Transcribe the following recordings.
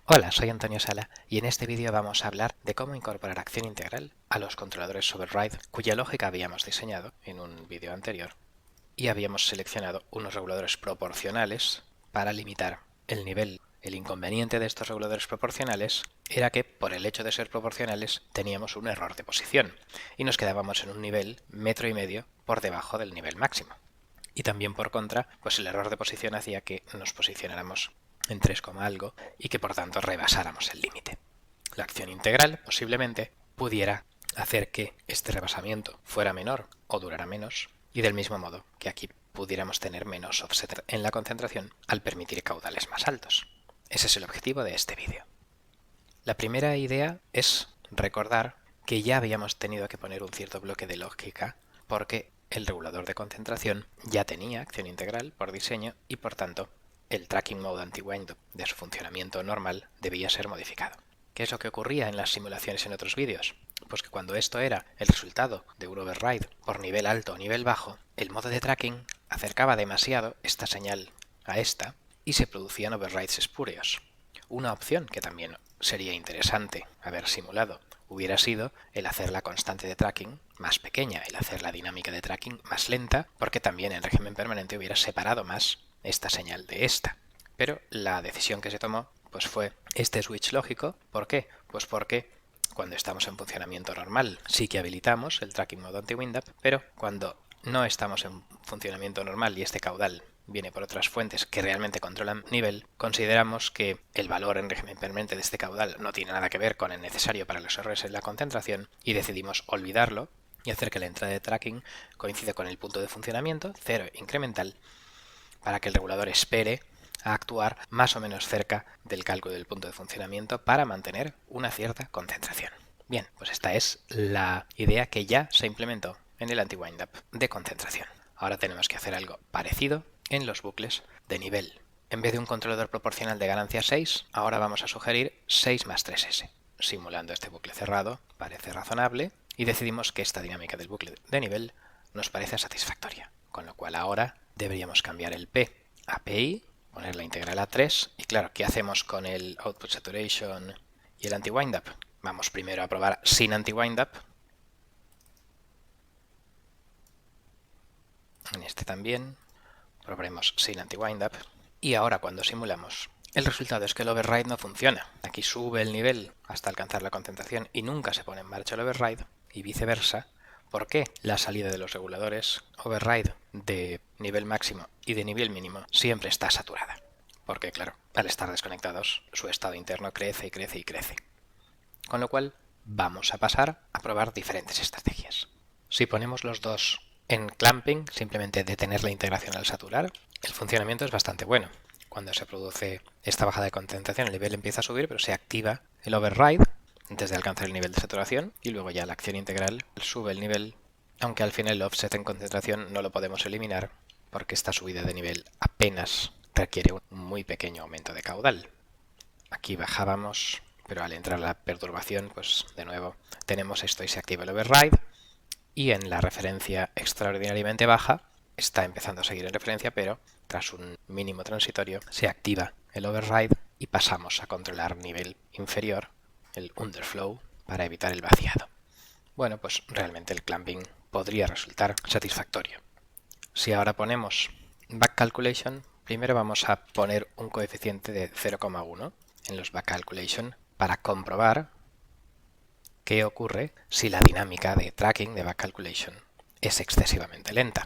Hola, soy Antonio Sala y en este vídeo vamos a hablar de cómo incorporar acción integral a los controladores override cuya lógica habíamos diseñado en un vídeo anterior y habíamos seleccionado unos reguladores proporcionales para limitar el nivel. El inconveniente de estos reguladores proporcionales era que por el hecho de ser proporcionales teníamos un error de posición y nos quedábamos en un nivel 1,5 metros por debajo del nivel máximo. Y también por contra, pues el error de posición hacía que nos posicionáramos en 3, algo y que por tanto rebasáramos el límite. La acción integral posiblemente pudiera hacer que este rebasamiento fuera menor o durara menos y del mismo modo que aquí pudiéramos tener menos offset en la concentración al permitir caudales más altos. Ese es el objetivo de este vídeo. La primera idea es recordar que ya habíamos tenido que poner un cierto bloque de lógica porque el regulador de concentración ya tenía acción integral por diseño y por tanto el tracking mode anti-windup de su funcionamiento normal debía ser modificado. ¿Qué es lo que ocurría en las simulaciones en otros vídeos? Pues que cuando esto era el resultado de un override por nivel alto o nivel bajo, el modo de tracking acercaba demasiado esta señal a esta y se producían overrides espurios. Una opción que también sería interesante haber simulado hubiera sido el hacer la constante de tracking más pequeña, el hacer la dinámica de tracking más lenta, porque también en régimen permanente hubiera separado más esta señal de esta. Pero la decisión que se tomó pues fue este switch lógico. ¿Por qué? Pues porque cuando estamos en funcionamiento normal sí que habilitamos el tracking mode anti-windup, pero cuando no estamos en funcionamiento normal y este caudal viene por otras fuentes que realmente controlan nivel, consideramos que el valor en régimen permanente de este caudal no tiene nada que ver con el necesario para los errores en la concentración y decidimos olvidarlo y hacer que la entrada de tracking coincida con el punto de funcionamiento, 0 incremental, para que el regulador espere a actuar más o menos cerca del cálculo del punto de funcionamiento para mantener una cierta concentración. Bien, pues esta es la idea que ya se implementó en el anti-windup de concentración. Ahora tenemos que hacer algo parecido en los bucles de nivel. En vez de un controlador proporcional de ganancia 6, ahora vamos a sugerir 6 más 3S. Simulando este bucle cerrado parece razonable y decidimos que esta dinámica del bucle de nivel nos parece satisfactoria, con lo cual ahora deberíamos cambiar el P a PI, poner la integral a 3 y claro, ¿qué hacemos con el output saturation y el anti-windup? Vamos primero a probar sin anti-windup. En este también probaremos sin anti-windup. Y ahora cuando simulamos, el resultado es que el override no funciona. Aquí sube el nivel hasta alcanzar la concentración y nunca se pone en marcha el override, y viceversa. ¿Por qué la salida de los reguladores override de nivel máximo y de nivel mínimo siempre está saturada? Porque claro, al estar desconectados, su estado interno crece y crece y crece. Con lo cual, vamos a pasar a probar diferentes estrategias. Si ponemos los dos en clamping, simplemente detener la integración al saturar, el funcionamiento es bastante bueno. Cuando se produce esta bajada de concentración, el nivel empieza a subir, pero se activa el override antes de alcanzar el nivel de saturación y luego ya la acción integral sube el nivel, aunque al final el offset en concentración no lo podemos eliminar porque esta subida de nivel apenas requiere un muy pequeño aumento de caudal. Aquí bajábamos, pero al entrar la perturbación, pues de nuevo tenemos esto y se activa el override. Y en la referencia extraordinariamente baja está empezando a seguir en referencia, pero tras un mínimo transitorio se activa el override y pasamos a controlar nivel inferior, el underflow, para evitar el vaciado. Bueno, pues realmente el clamping podría resultar satisfactorio. Si ahora ponemos back calculation, primero vamos a poner un coeficiente de 0,1 en los back calculation para comprobar qué ocurre si la dinámica de tracking de back calculation es excesivamente lenta.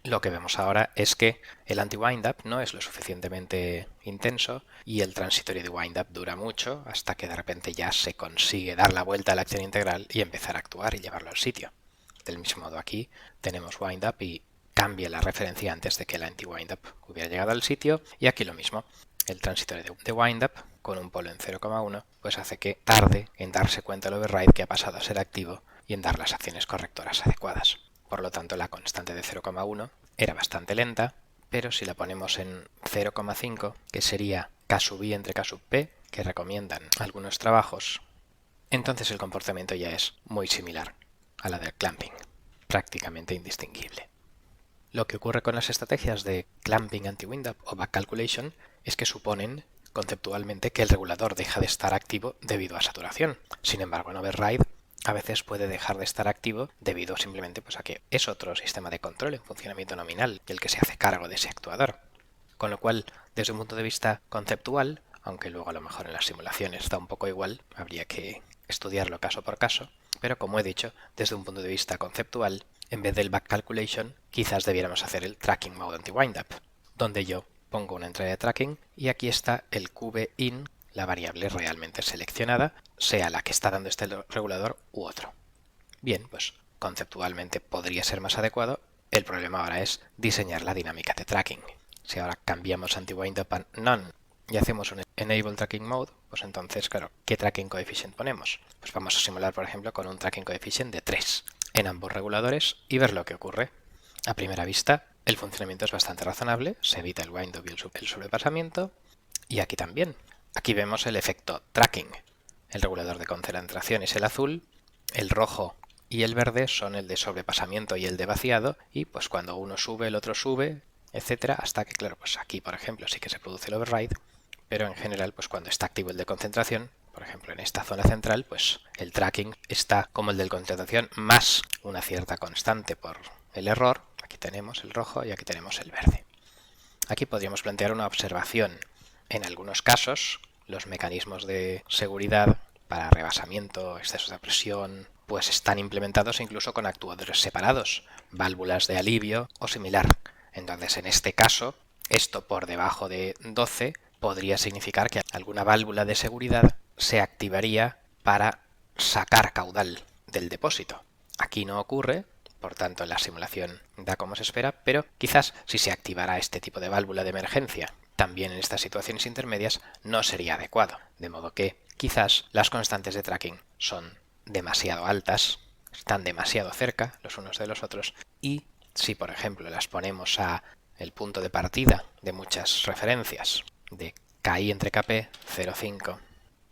Lo que vemos ahora es que el anti-windup no es lo suficientemente intenso y el transitorio de windup dura mucho hasta que de repente ya se consigue dar la vuelta a la acción integral y empezar a actuar y llevarlo al sitio. Del mismo modo aquí tenemos windup y cambia la referencia antes de que el anti-windup hubiera llegado al sitio y aquí lo mismo. El transitorio de windup con un polo en 0,1 pues hace que tarde en darse cuenta el override que ha pasado a ser activo y en dar las acciones correctoras adecuadas. Por lo tanto, la constante de 0,1 era bastante lenta, pero si la ponemos en 0,5, que sería K sub I entre K sub P, que recomiendan algunos trabajos, entonces el comportamiento ya es muy similar a la del clamping, prácticamente indistinguible. Lo que ocurre con las estrategias de clamping anti-windup o back calculation es que suponen conceptualmente que el regulador deja de estar activo debido a saturación. Sin embargo, en override a veces puede dejar de estar activo debido simplemente pues, a que es otro sistema de control en funcionamiento nominal el que se hace cargo de ese actuador. Con lo cual, desde un punto de vista conceptual, aunque luego a lo mejor en las simulaciones da un poco igual, habría que estudiarlo caso por caso, pero como he dicho, desde un punto de vista conceptual, en vez del back calculation, quizás debiéramos hacer el tracking mode anti-windup, donde yo pongo una entrada de tracking y aquí está el QBIN, la variable realmente seleccionada, sea la que está dando este regulador u otro. Bien, pues conceptualmente podría ser más adecuado. El problema ahora es diseñar la dinámica de tracking. Si ahora cambiamos anti-windup a none y hacemos un enable tracking mode, pues entonces, claro, ¿qué tracking coefficient ponemos? Pues vamos a simular, por ejemplo, con un tracking coefficient de 3 en ambos reguladores y ver lo que ocurre. A primera vista, el funcionamiento es bastante razonable, se evita el windup y el sobrepasamiento, y aquí también. Aquí vemos el efecto tracking. El regulador de concentración es el azul, el rojo y el verde son el de sobrepasamiento y el de vaciado, y pues cuando uno sube, el otro sube, etcétera, hasta que, claro, pues aquí, por ejemplo, sí que se produce el override, pero en general, pues cuando está activo el de concentración, por ejemplo, en esta zona central, pues el tracking está como el de concentración más una cierta constante por el error. Aquí tenemos el rojo y aquí tenemos el verde. Aquí podríamos plantear una observación. En algunos casos, los mecanismos de seguridad para rebasamiento, excesos de presión, pues están implementados incluso con actuadores separados, válvulas de alivio o similar. Entonces, en este caso, esto por debajo de 12 podría significar que alguna válvula de seguridad se activaría para sacar caudal del depósito. Aquí no ocurre, por tanto la simulación da como se espera, pero quizás si se activara este tipo de válvula de emergencia también en estas situaciones intermedias no sería adecuado, de modo que quizás las constantes de tracking son demasiado altas, están demasiado cerca los unos de los otros, y si por ejemplo las ponemos a el punto de partida de muchas referencias de KI entre KP 0,5,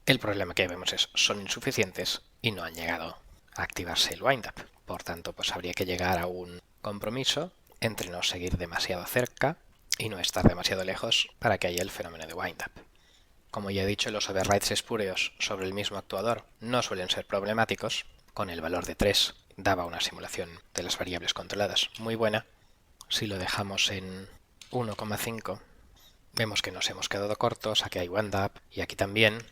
el problema que vemos es son insuficientes y no han llegado a activarse el windup. Por tanto, pues habría que llegar a un compromiso entre no seguir demasiado cerca y no estar demasiado lejos para que haya el fenómeno de windup. Como ya he dicho, los overrides espurios sobre el mismo actuador no suelen ser problemáticos. Con el valor de 3 daba una simulación de las variables controladas muy buena. Si lo dejamos en 1,5, vemos que nos hemos quedado cortos, aquí hay windup y aquí también.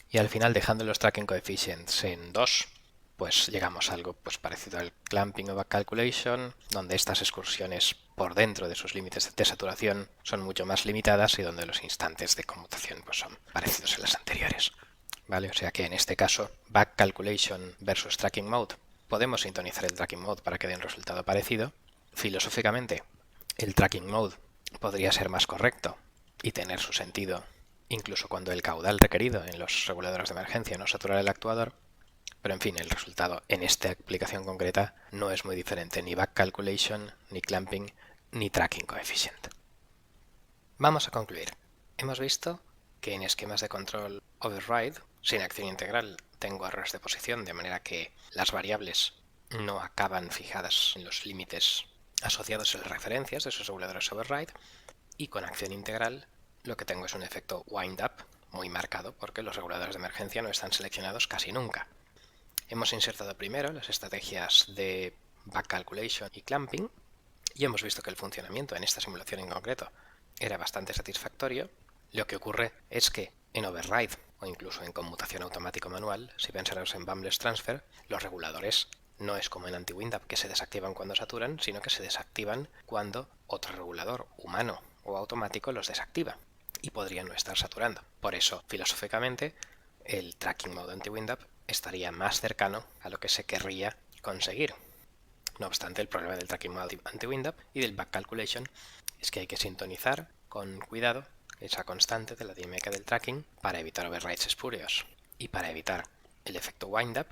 Y al final, dejando los tracking coefficients en 2, pues llegamos a algo pues parecido al clamping o back calculation, donde estas excursiones por dentro de sus límites de saturación son mucho más limitadas y donde los instantes de conmutación pues son parecidos a las anteriores. ¿Vale? O sea que en este caso, back calculation versus tracking mode, podemos sintonizar el tracking mode para que dé un resultado parecido. Filosóficamente, el tracking mode podría ser más correcto y tener su sentido incluso cuando el caudal requerido en los reguladores de emergencia no satura el actuador, pero en fin, el resultado en esta aplicación concreta no es muy diferente, ni back calculation, ni clamping, ni tracking coefficient. Vamos a concluir. Hemos visto que en esquemas de control override, sin acción integral, tengo errores de posición, de manera que las variables no acaban fijadas en los límites asociados a las referencias de esos reguladores override, y con acción integral lo que tengo es un efecto windup muy marcado porque los reguladores de emergencia no están seleccionados casi nunca. Hemos insertado primero las estrategias de back calculation y clamping y hemos visto que el funcionamiento en esta simulación en concreto era bastante satisfactorio. Lo que ocurre es que en override o incluso en conmutación automática manual, si pensáramos en bumbless transfer, los reguladores no es como en anti-windup que se desactivan cuando saturan, sino que se desactivan cuando otro regulador humano o automático los desactiva y podrían no estar saturando. Por eso, filosóficamente, el tracking mode anti-windup estaría más cercano a lo que se querría conseguir. No obstante, el problema del tracking mode anti-windup y del back calculation es que hay que sintonizar con cuidado esa constante de la dinámica del tracking para evitar overrides espurios y para evitar el efecto windup.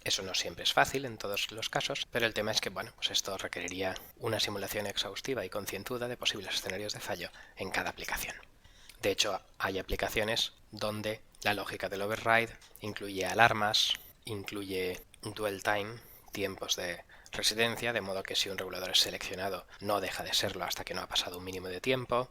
Eso no siempre es fácil en todos los casos, pero el tema es que bueno, pues esto requeriría una simulación exhaustiva y concienzuda de posibles escenarios de fallo en cada aplicación. De hecho, hay aplicaciones donde la lógica del override incluye alarmas, incluye dwell time, tiempos de residencia, de modo que si un regulador es seleccionado no deja de serlo hasta que no ha pasado un mínimo de tiempo,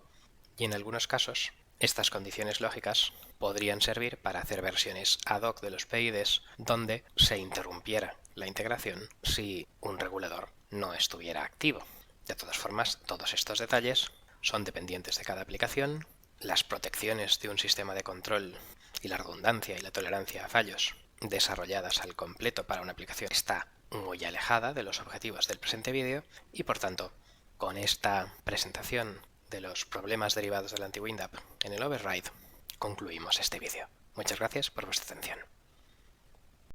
y en algunos casos Estas condiciones lógicas podrían servir para hacer versiones ad hoc de los PIDs donde se interrumpiera la integración si un regulador no estuviera activo. De todas formas, todos estos detalles son dependientes de cada aplicación. Las protecciones de un sistema de control y la redundancia y la tolerancia a fallos desarrolladas al completo para una aplicación está muy alejada de los objetivos del presente vídeo y, por tanto, con esta presentación de los problemas derivados del anti-WinDAP en el override, concluimos este vídeo. Muchas gracias por vuestra atención.